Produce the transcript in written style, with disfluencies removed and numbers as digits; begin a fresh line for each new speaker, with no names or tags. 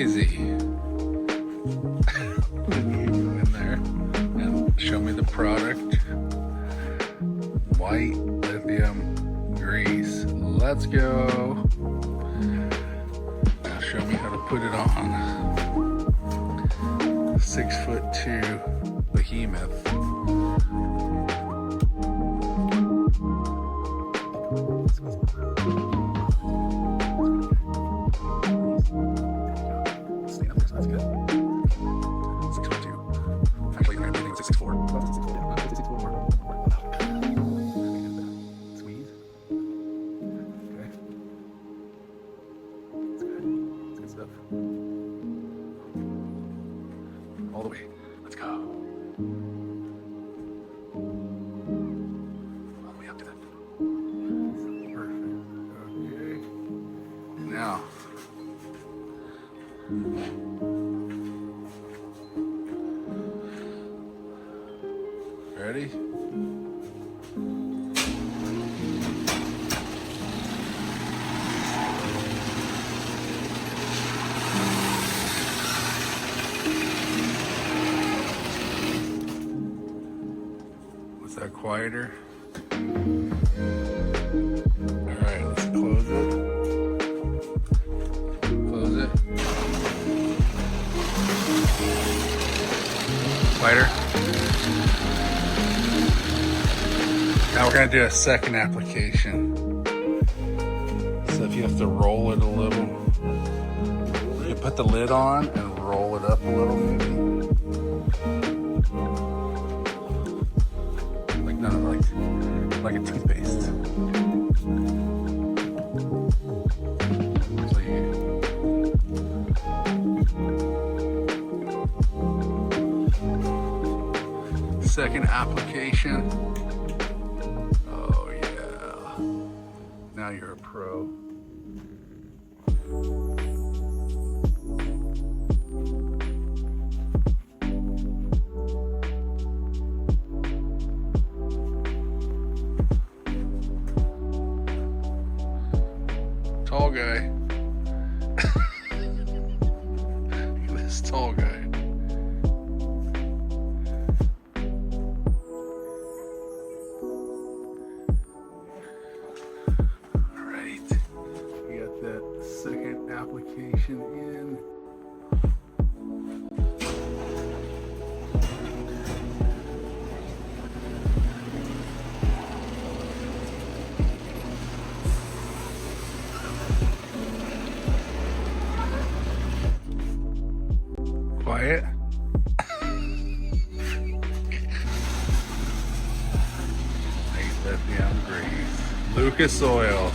crazy. In there and show me the product. White lithium grease. Let's go. Now show me how to put it on. 6'2" behemoth. That's good. 6'2". Actually, I think it's 6'4". Squeeze. Okay. That's good. That's good stuff. All the way. Let's go. All the way up to that. Perfect. Okay. Now. Ready? Was that quieter? Alright, let's close it. Close it. Quieter. Now we're going to do a second application. So if you have to roll it a little, you put the lid on and roll it up a little maybe. Like a toothpaste. Second application. Oh yeah. Now you're a pro. Tall guy. Look at this tall guy. That second application in. Quiet. Nice lithium grease. Lucas oil.